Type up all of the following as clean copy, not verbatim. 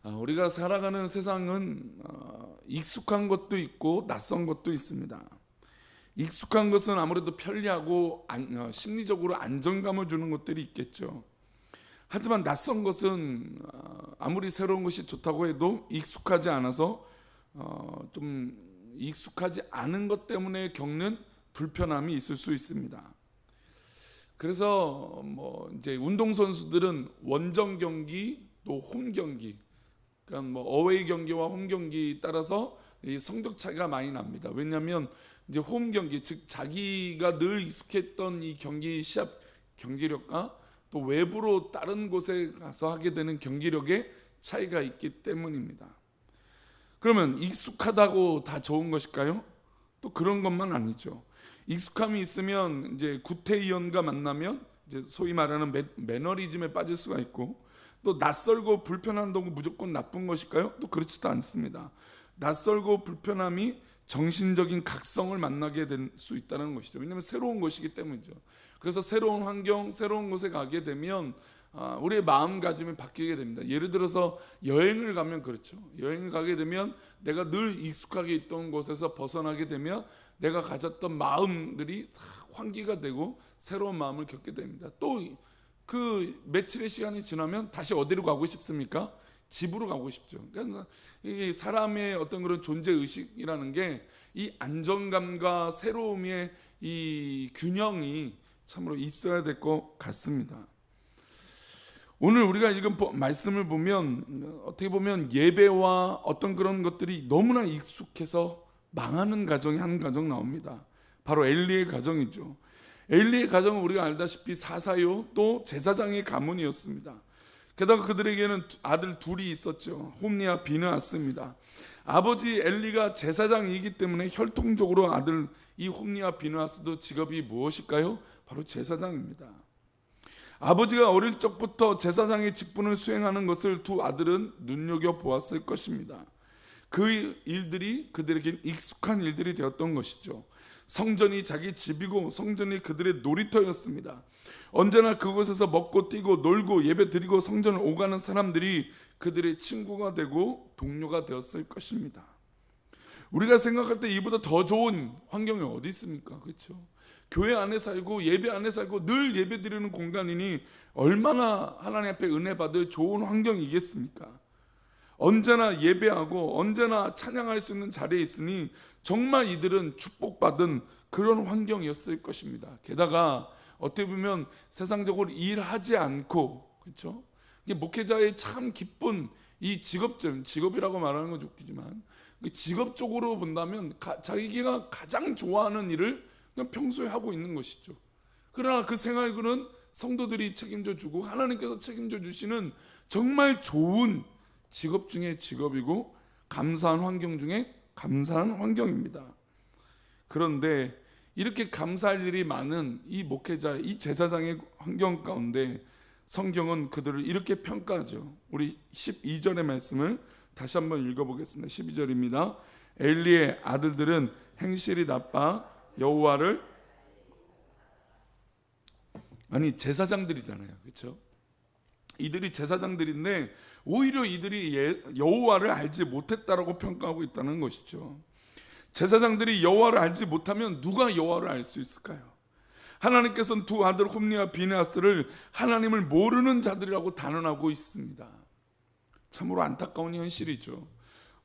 우리가 살아가는 세상은 익숙한 것도 있고 낯선 것도 있습니다. 익숙한 것은 아무래도 편리하고 심리적으로 안정감을 주는 것들이 있겠죠. 하지만 낯선 것은 아무리 새로운 것이 좋다고 해도 익숙하지 않아서 좀 익숙하지 않은 것 때문에 겪는 불편함이 있을 수 있습니다. 그래서 이제 운동 선수들은 원정 경기 또 홈 경기, 그러니까 어웨이 경기와 홈 경기 따라서 이 성적 차이가 많이 납니다. 왜냐하면 이제 홈 경기, 즉 자기가 늘 익숙했던 이 경기 시합 경기력과 또 외부로 다른 곳에 가서 하게 되는 경기력의 차이가 있기 때문입니다. 그러면 익숙하다고 다 좋은 것일까요? 또 그런 것만 아니죠. 익숙함이 있으면 이제 구태의원과 만나면 이제 소위 말하는 매너리즘에 빠질 수가 있고, 또 낯설고 불편한다고 무조건 나쁜 것일까요? 또 그렇지도 않습니다. 낯설고 불편함이 정신적인 각성을 만나게 될 수 있다는 것이죠. 왜냐하면 새로운 것이기 때문이죠. 그래서 새로운 환경, 새로운 곳에 가게 되면 우리의 마음가짐이 바뀌게 됩니다. 예를 들어서 여행을 가면 그렇죠. 여행을 가게 되면 내가 늘 익숙하게 있던 곳에서 벗어나게 되면 내가 가졌던 마음들이 환기가 되고 새로운 마음을 겪게 됩니다. 또 그 며칠의 시간이 지나면 다시 어디로 가고 싶습니까? 집으로 가고 싶죠. 그러니까 이 사람의 어떤 그런 존재 의식이라는 게 이 안정감과 새로움의 이 균형이 참으로 있어야 될 것 같습니다. 오늘 우리가 읽은 말씀을 보면 어떻게 보면 예배와 어떤 그런 것들이 너무나 익숙해서 망하는 가정이 한 가정 나옵니다. 바로 엘리의 가정이죠. 엘리의 가정은 우리가 알다시피 사사요 또 제사장의 가문이었습니다. 게다가 그들에게는 아들 둘이 있었죠. 홈리와 비느하스입니다. 아버지 엘리가 제사장이기 때문에 혈통적으로 아들 이 홈리와 비느하스도 직업이 무엇일까요? 바로 제사장입니다. 아버지가 어릴 적부터 제사장의 직분을 수행하는 것을 두 아들은 눈여겨보았을 것입니다. 그 일들이 그들에게 익숙한 일들이 되었던 것이죠. 성전이 자기 집이고 성전이 그들의 놀이터였습니다. 언제나 그곳에서 먹고 뛰고 놀고 예배 드리고 성전을 오가는 사람들이 그들의 친구가 되고 동료가 되었을 것입니다. 우리가 생각할 때 이보다 더 좋은 환경이 어디 있습니까? 그렇죠? 교회 안에 살고 예배 안에 살고 늘 예배 드리는 공간이니 얼마나 하나님 앞에 은혜 받을 좋은 환경이겠습니까? 언제나 예배하고 언제나 찬양할 수 있는 자리에 있으니 정말 이들은 축복받은 그런 환경이었을 것입니다. 게다가 어떻게 보면 세상적으로 일하지 않고, 그렇죠? 이게 목회자의 참 기쁜 이 직업이라고 말하는 건 좋지만 직업적으로 본다면 자기가 가장 좋아하는 일을 그냥 평소에 하고 있는 것이죠. 그러나 그 생활은 성도들이 책임져 주고 하나님께서 책임져 주시는 정말 좋은 직업 중에 직업이고 감사한 환경 중에 감사한 환경입니다. 그런데 이렇게 감사할 일이 많은 이 목회자, 이 제사장의 환경 가운데 성경은 그들을 이렇게 평가하죠. 우리 12절의 말씀을 다시 한번 읽어보겠습니다. 12절입니다. 엘리의 아들들은 행실이 나빠 여호와를, 아니 제사장들이잖아요, 그렇죠? 이들이 제사장들인데 오히려 이들이 여호와를 알지 못했다라고 평가하고 있다는 것이죠. 제사장들이 여호와를 알지 못하면 누가 여호와를 알 수 있을까요? 하나님께서는 두 아들 홈리와 비느하스를 하나님을 모르는 자들이라고 단언하고 있습니다. 참으로 안타까운 현실이죠.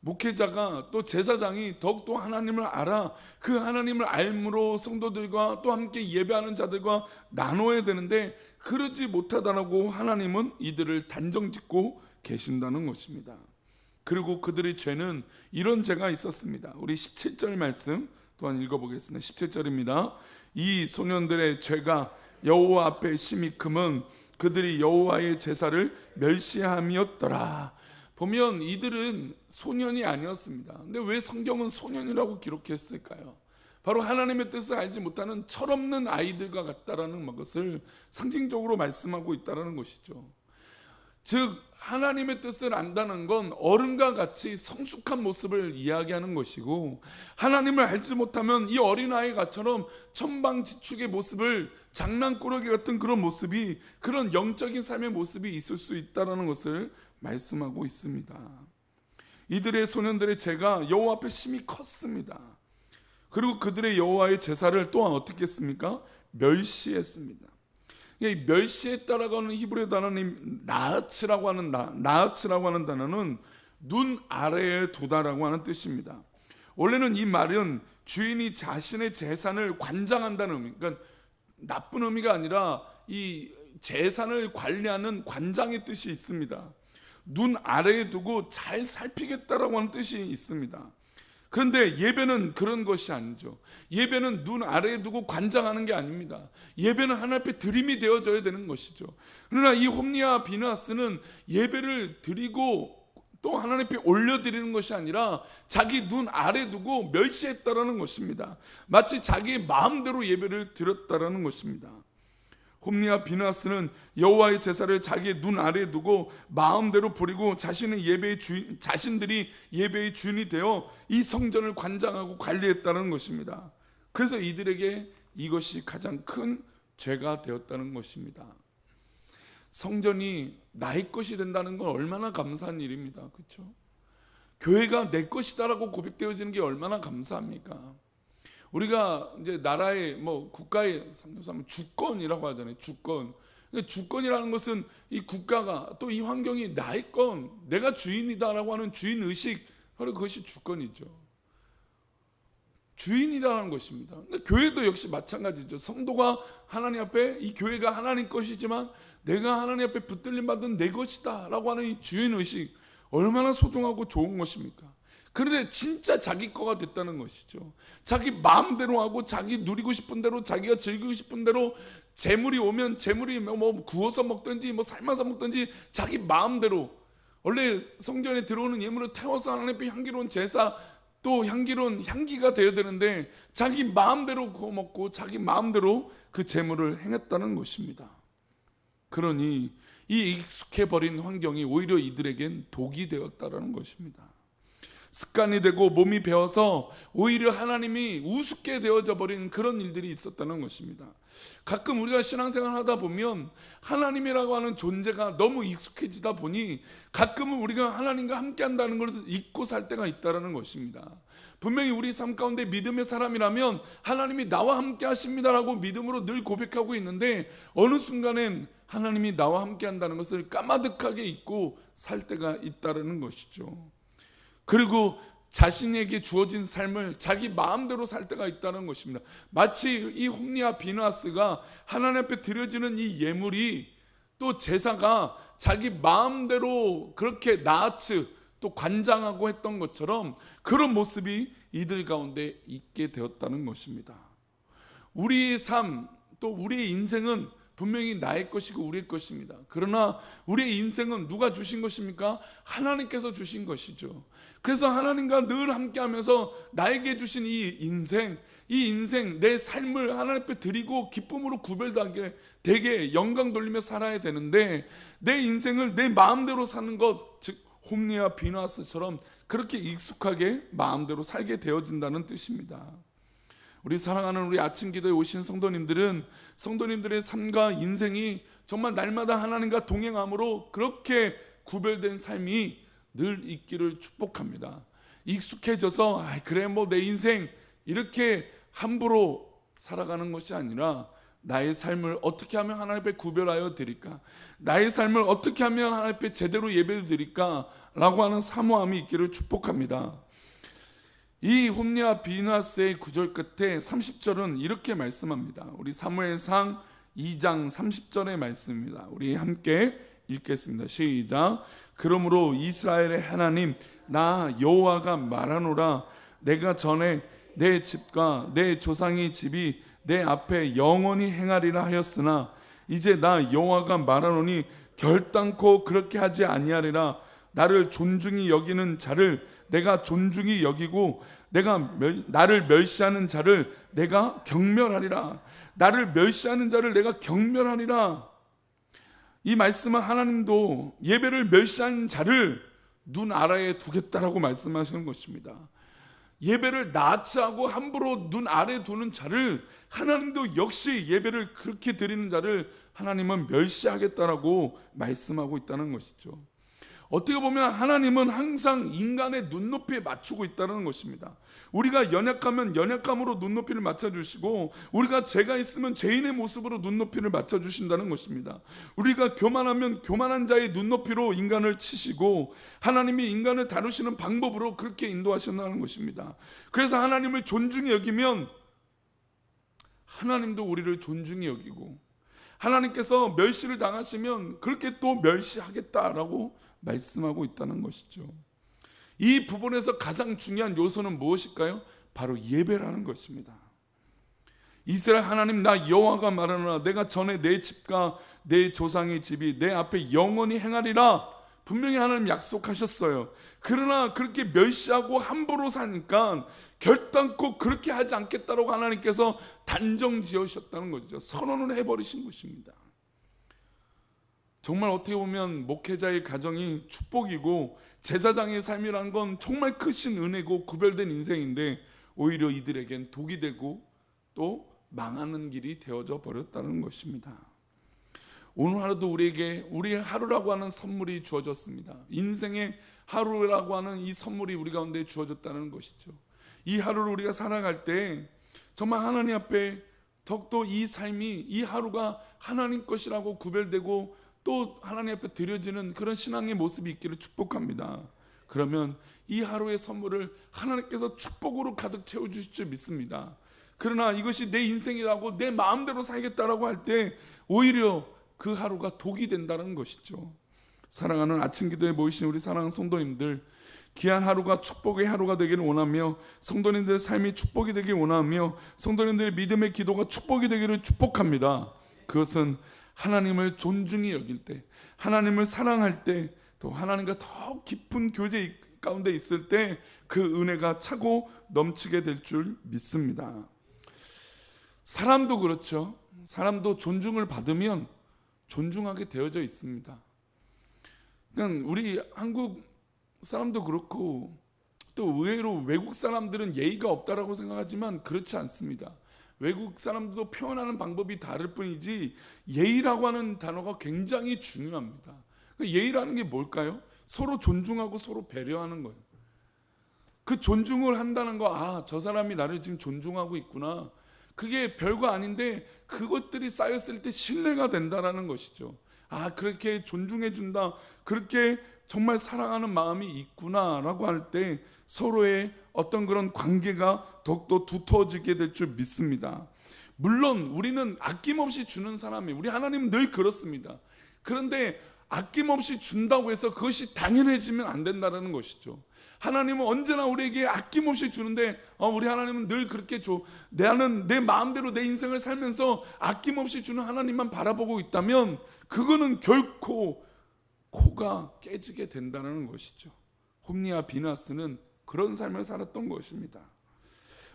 목회자가 또 제사장이 더욱더 하나님을 알아 그 하나님을 알므로 성도들과 또 함께 예배하는 자들과 나눠야 되는데 그러지 못하다라고 하나님은 이들을 단정짓고 계신다는 것입니다. 그리고 그들의 죄는 이런 죄가 있었습니다. 우리 17절 말씀 또한 읽어보겠습니다. 17절입니다. 이 소년들의 죄가 여호와 앞에 심히 크면 그들이 여호와의 제사를 멸시함이었더라. 보면 이들은 소년이 아니었습니다. 근데 왜 성경은 소년이라고 기록했을까요? 바로 하나님의 뜻을 알지 못하는 철없는 아이들과 같다라는 것을 상징적으로 말씀하고 있다는 것이죠. 즉 하나님의 뜻을 안다는 건 어른과 같이 성숙한 모습을 이야기하는 것이고, 하나님을 알지 못하면 이 어린아이가처럼 천방지축의 모습을, 장난꾸러기 같은 그런 모습이, 그런 영적인 삶의 모습이 있을 수 있다는 것을 말씀하고 있습니다. 이들의 소년들의 죄가 여호와 앞에 심히 컸습니다. 그리고 그들의 여호와의 제사를 또한 어떻게 했습니까? 멸시했습니다. 이 멸시했다라고 하는 히브리 단어는 나아츠라고 하는 단어는 눈 아래에 두다라고 하는 뜻입니다. 원래는 이 말은 주인이 자신의 재산을 관장한다는 의미, 그러니까 나쁜 의미가 아니라 이 재산을 관리하는 관장의 뜻이 있습니다. 눈 아래에 두고 잘 살피겠다라고 하는 뜻이 있습니다. 그런데 예배는 그런 것이 아니죠. 예배는 눈 아래에 두고 관장하는 게 아닙니다. 예배는 하나님 앞에 드림이 되어져야 되는 것이죠. 그러나 이 홈리와 비느하스는 예배를 드리고 또 하나님 앞에 올려드리는 것이 아니라 자기 눈 아래 두고 멸시했다라는 것입니다. 마치 자기의 마음대로 예배를 드렸다라는 것입니다. 홈리와 비느하스는 여호와의 제사를 자기의 눈 아래에 두고 마음대로 부리고 자신들이 예배의 주인이 되어 이 성전을 관장하고 관리했다는 것입니다. 그래서 이들에게 이것이 가장 큰 죄가 되었다는 것입니다. 성전이 나의 것이 된다는 건 얼마나 감사한 일입니다. 그렇죠? 교회가 내 것이다라고 고백되어지는 게 얼마나 감사합니까? 우리가 이제 나라의 국가의 상대하면 주권이라고 하잖아요. 주권이라는 것은 이 국가가 또 이 환경이 나의 건, 내가 주인이다라고 하는 주인 의식, 바로 그것이 주권이죠. 주인이라는 것입니다. 교회도 역시 마찬가지죠. 성도가 하나님 앞에, 이 교회가 하나님 것이지만 내가 하나님 앞에 붙들림 받은 내 것이다라고 하는 이 주인 의식, 얼마나 소중하고 좋은 것입니까? 그런데 진짜 자기 거가 됐다는 것이죠. 자기 마음대로 하고 자기 누리고 싶은 대로, 자기가 즐기고 싶은 대로, 재물이 오면 재물이 구워서 먹든지 삶아서 먹든지 자기 마음대로, 원래 성전에 들어오는 예물을 태워서 하나님 앞에 향기로운 제사, 또 향기로운 향기가 되어야 되는데 자기 마음대로 구워 먹고 자기 마음대로 그 재물을 행했다는 것입니다. 그러니 이 익숙해버린 환경이 오히려 이들에겐 독이 되었다는 것입니다. 습관이 되고 몸이 배어서 오히려 하나님이 우습게 되어져 버리는 그런 일들이 있었다는 것입니다. 가끔 우리가 신앙생활 하다 보면 하나님이라고 하는 존재가 너무 익숙해지다 보니 가끔은 우리가 하나님과 함께 한다는 것을 잊고 살 때가 있다는 것입니다. 분명히 우리 삶 가운데 믿음의 사람이라면 하나님이 나와 함께 하십니다라고 믿음으로 늘 고백하고 있는데 어느 순간엔 하나님이 나와 함께 한다는 것을 까마득하게 잊고 살 때가 있다는 것이죠. 그리고 자신에게 주어진 삶을 자기 마음대로 살 때가 있다는 것입니다. 마치 이 홈리와 비느하스가 하나님 앞에 드려지는 이 예물이, 또 제사가 자기 마음대로 그렇게 나아츠 또 관장하고 했던 것처럼 그런 모습이 이들 가운데 있게 되었다는 것입니다. 우리의 삶, 또 우리의 인생은 분명히 나의 것이고 우리의 것입니다. 그러나 우리의 인생은 누가 주신 것입니까? 하나님께서 주신 것이죠. 그래서 하나님과 늘 함께하면서 나에게 주신 이 인생, 내 삶을 하나님 앞에 드리고 기쁨으로 구별되게 되게 영광 돌리며 살아야 되는데, 내 인생을 내 마음대로 사는 것, 즉 홈리와 비느하스처럼 그렇게 익숙하게 마음대로 살게 되어진다는 뜻입니다. 우리 사랑하는 우리 아침 기도에 오신 성도님들은 성도님들의 삶과 인생이 정말 날마다 하나님과 동행함으로 그렇게 구별된 삶이 늘 있기를 축복합니다. 익숙해져서 그래 내 인생 이렇게 함부로 살아가는 것이 아니라 나의 삶을 어떻게 하면 하나님 앞에 구별하여 드릴까, 나의 삶을 어떻게 하면 하나님 앞에 제대로 예배를 드릴까 라고 하는 사모함이 있기를 축복합니다. 이 홈리와 비느하스의 구절 끝에 30절은 이렇게 말씀합니다. 우리 사무엘상 2장 30절의 말씀입니다. 우리 함께 읽겠습니다. 시작. 그러므로 이스라엘의 하나님 나 여호와가 말하노라. 내가 전에 내 집과 내 조상의 집이 내 앞에 영원히 행하리라 하였으나 이제 나 여호와가 말하노니 결단코 그렇게 하지 아니하리라. 나를 존중히 여기는 자를 내가 존중히 여기고 나를 멸시하는 자를 내가 경멸하리라. 나를 멸시하는 자를 내가 경멸하리라. 이 말씀은 하나님도 예배를 멸시하는 자를 눈 아래에 두겠다라고 말씀하시는 것입니다. 예배를 나치하고 함부로 눈 아래에 두는 자를 하나님도 역시 예배를 그렇게 드리는 자를 하나님은 멸시하겠다라고 말씀하고 있다는 것이죠. 어떻게 보면 하나님은 항상 인간의 눈높이에 맞추고 있다는 것입니다. 우리가 연약하면 연약함으로 눈높이를 맞춰주시고, 우리가 죄가 있으면 죄인의 모습으로 눈높이를 맞춰주신다는 것입니다. 우리가 교만하면 교만한 자의 눈높이로 인간을 치시고, 하나님이 인간을 다루시는 방법으로 그렇게 인도하신다는 것입니다. 그래서 하나님을 존중히 여기면 하나님도 우리를 존중히 여기고, 하나님께서 멸시를 당하시면 그렇게 또 멸시하겠다라고 말씀하고 있다는 것이죠. 이 부분에서 가장 중요한 요소는 무엇일까요? 바로 예배라는 것입니다. 이스라엘 하나님, 나 여호와가 말하노라, 내가 전에 내 집과 내 조상의 집이 내 앞에 영원히 행하리라. 분명히 하나님 약속하셨어요. 그러나 그렇게 멸시하고 함부로 사니까 결단코 그렇게 하지 않겠다라고 하나님께서 단정 지으셨다는 거죠. 선언을 해버리신 것입니다. 정말 어떻게 보면 목회자의 가정이 축복이고 제사장의 삶이란 건 정말 크신 은혜고 구별된 인생인데, 오히려 이들에겐 독이 되고 또 망하는 길이 되어져 버렸다는 것입니다. 오늘 하루도 우리에게 우리의 하루라고 하는 선물이 주어졌습니다. 인생의 하루라고 하는 이 선물이 우리 가운데 주어졌다는 것이죠. 이 하루를 우리가 살아갈 때 정말 하나님 앞에 더욱더 이 삶이, 이 하루가 하나님 것이라고 구별되고 또 하나님 앞에 드려지는 그런 신앙의 모습이 있기를 축복합니다. 그러면 이 하루의 선물을 하나님께서 축복으로 가득 채워주실 줄 믿습니다. 그러나 이것이 내 인생이라고 내 마음대로 살겠다라고 할 때 오히려 그 하루가 독이 된다는 것이죠. 사랑하는 아침 기도에 모이신 우리 사랑하는 성도님들, 귀한 하루가 축복의 하루가 되기를 원하며, 성도님들의 삶이 축복이 되길 원하며, 성도님들의 믿음의 기도가 축복이 되기를 축복합니다. 그것은 하나님을 존중히 여길 때, 하나님을 사랑할 때, 또 하나님과 더 깊은 교제 가운데 있을 때 그 은혜가 차고 넘치게 될 줄 믿습니다. 사람도 그렇죠. 사람도 존중을 받으면 존중하게 되어져 있습니다. 그러니까 우리 한국 사람도 그렇고 또 의외로 외국 사람들은 예의가 없다라고 생각하지만 그렇지 않습니다. 외국 사람들도 표현하는 방법이 다를 뿐이지 예의라고 하는 단어가 굉장히 중요합니다. 예의라는 게 뭘까요? 서로 존중하고 서로 배려하는 거예요. 그 존중을 한다는 거, 아, 저 사람이 나를 지금 존중하고 있구나. 그게 별거 아닌데 그것들이 쌓였을 때 신뢰가 된다는 것이죠. 아, 그렇게 존중해 준다, 그렇게 정말 사랑하는 마음이 있구나라고 할 때 서로의 어떤 그런 관계가 더욱더 두터워지게 될 줄 믿습니다. 물론 우리는 아낌없이 주는 사람이에요. 우리 하나님은 늘 그렇습니다. 그런데 아낌없이 준다고 해서 그것이 당연해지면 안 된다는 것이죠. 하나님은 언제나 우리에게 아낌없이 주는데 우리 하나님은 늘 그렇게 줘. 나는 내 마음대로 내 인생을 살면서 아낌없이 주는 하나님만 바라보고 있다면 그거는 결코 코가 깨지게 된다는 것이죠. 홈리와 비나스는 그런 삶을 살았던 것입니다.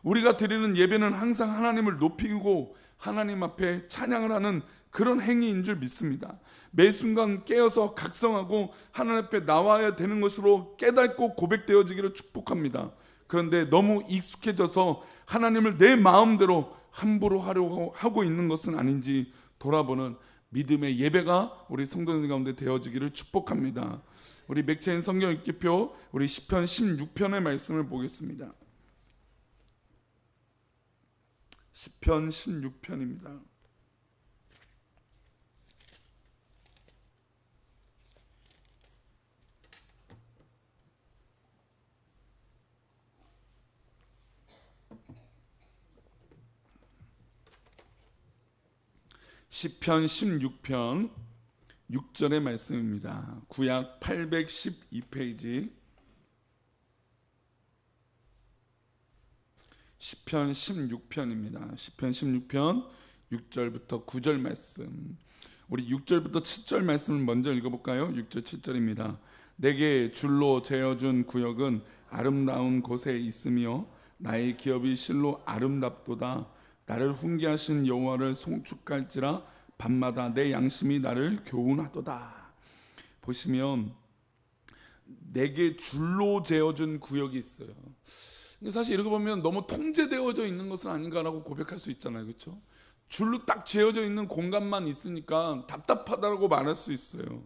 우리가 드리는 예배는 항상 하나님을 높이고 하나님 앞에 찬양을 하는 그런 행위인 줄 믿습니다. 매 순간 깨어서 각성하고 하나님 앞에 나와야 되는 것으로 깨닫고 고백되어지기를 축복합니다. 그런데 너무 익숙해져서 하나님을 내 마음대로 함부로 하려고 하고 있는 것은 아닌지 돌아보는 믿음의 예배가 우리 성도들 가운데 되어지기를 축복합니다. 우리 맥체인 성경 읽기표 우리 시편 16편의 말씀을 보겠습니다. 시편 16편입니다. 시편 16편 6절의 말씀입니다. 구약 812페이지 시편 16편입니다. 시편 16편 6절부터 9절 말씀. 우리 6절부터 7절 말씀을 먼저 읽어볼까요? 6절 7절입니다. 내게 줄로 재어준 구역은 아름다운 곳에 있으며 나의 기업이 실로 아름답도다. 나를 훈계하신 여호와를 송축할지라 밤마다 내 양심이 나를 교훈하도다. 보시면 내게 줄로 재어준 구역이 있어요. 사실 이렇게 보면 너무 통제되어져 있는 것은 아닌가라고 고백할 수 있잖아요. 그렇죠? 줄로 딱 재어져 있는 공간만 있으니까 답답하다고 말할 수 있어요.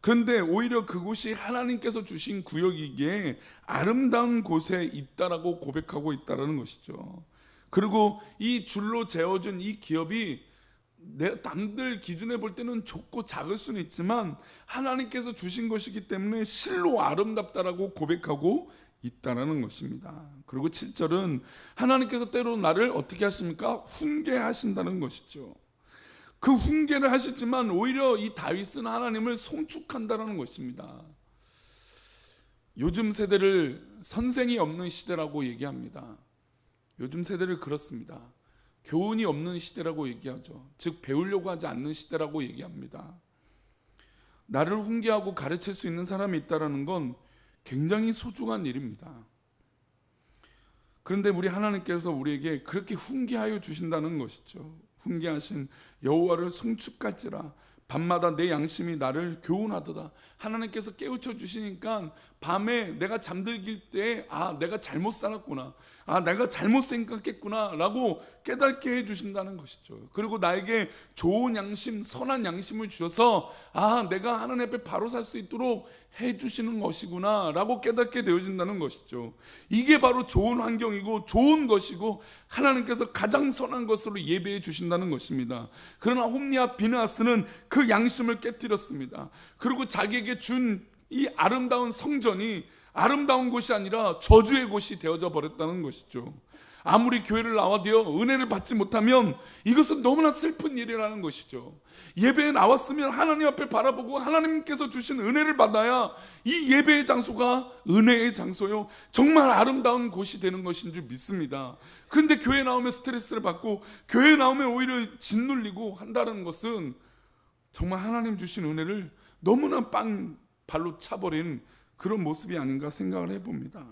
그런데 오히려 그곳이 하나님께서 주신 구역이기에 아름다운 곳에 있다라고 고백하고 있다라는 것이죠. 그리고 이 줄로 재어준 이 기업이 남들 기준에 볼 때는 좁고 작을 수는 있지만 하나님께서 주신 것이기 때문에 실로 아름답다라고 고백하고 있다라는 것입니다. 그리고 7절은 하나님께서 때로 나를 어떻게 하십니까? 훈계하신다는 것이죠. 그 훈계를 하시지만 오히려 이 다윗은 하나님을 송축한다는 것입니다. 요즘 세대를 선생이 없는 시대라고 얘기합니다. 요즘 세대를 그렇습니다. 교훈이 없는 시대라고 얘기하죠. 즉 배우려고 하지 않는 시대라고 얘기합니다. 나를 훈계하고 가르칠 수 있는 사람이 있다는 건 굉장히 소중한 일입니다. 그런데 우리 하나님께서 우리에게 그렇게 훈계하여 주신다는 것이죠. 훈계하신 여호와를 송축할지라 밤마다 내 양심이 나를 교훈하도다. 하나님께서 깨우쳐 주시니까 밤에 내가 잠들길 때 내가 잘못 살았구나, 내가 잘못 생각했구나 라고 깨닫게 해주신다는 것이죠. 그리고 나에게 좋은 양심, 선한 양심을 주셔서 내가 하나님 앞에 바로 살 수 있도록 해주시는 것이구나 라고 깨닫게 되어진다는 것이죠. 이게 바로 좋은 환경이고 좋은 것이고 하나님께서 가장 선한 것으로 예배해 주신다는 것입니다. 그러나 홈리와 비느하스는 그 양심을 깨뜨렸습니다. 그리고 자기에게 준 이 아름다운 성전이 아름다운 곳이 아니라 저주의 곳이 되어져 버렸다는 것이죠. 아무리 교회를 나와도요, 은혜를 받지 못하면 이것은 너무나 슬픈 일이라는 것이죠. 예배에 나왔으면 하나님 앞에 바라보고 하나님께서 주신 은혜를 받아야 이 예배의 장소가 은혜의 장소요, 정말 아름다운 곳이 되는 것인 줄 믿습니다. 그런데 교회 나오면 스트레스를 받고 교회 나오면 오히려 짓눌리고 한다는 것은 정말 하나님 주신 은혜를 너무나 발로 차버린 그런 모습이 아닌가 생각을 해봅니다.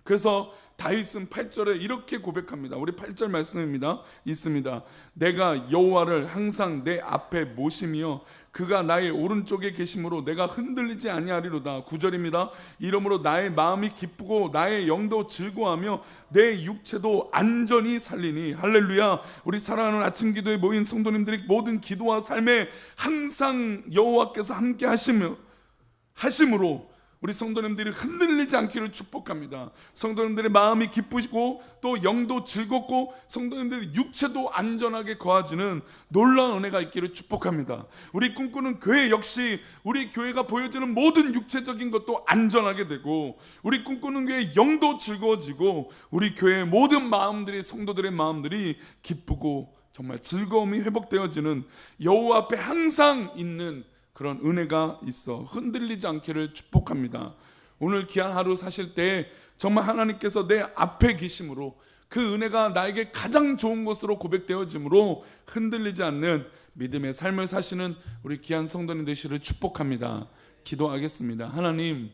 그래서 다윗은 8절에 이렇게 고백합니다. 우리 8절 말씀입니다. 있습니다. 내가 여호와를 항상 내 앞에 모시며 그가 나의 오른쪽에 계심으로 내가 흔들리지 아니하리로다. 9절입니다. 이러므로 나의 마음이 기쁘고 나의 영도 즐거워하며 내 육체도 안전히 살리니. 할렐루야. 우리 사랑하는 아침 기도에 모인 성도님들이 모든 기도와 삶에 항상 여호와께서 함께 하심으로 우리 성도님들이 흔들리지 않기를 축복합니다. 성도님들의 마음이 기쁘시고 또 영도 즐겁고 성도님들의 육체도 안전하게 거하지는 놀라운 은혜가 있기를 축복합니다. 우리 꿈꾸는 교회 역시 우리 교회가 보여주는 모든 육체적인 것도 안전하게 되고 우리 꿈꾸는 교회 영도 즐거워지고 우리 교회의 모든 마음들이, 성도들의 마음들이 기쁘고 정말 즐거움이 회복되어지는 여호와 앞에 항상 있는 그런 은혜가 있어 흔들리지 않기를 축복합니다. 오늘 귀한 하루 사실 때 정말 하나님께서 내 앞에 계심으로 그 은혜가 나에게 가장 좋은 것으로 고백되어지므로 흔들리지 않는 믿음의 삶을 사시는 우리 귀한 성도님 되시기를 축복합니다. 기도하겠습니다. 하나님,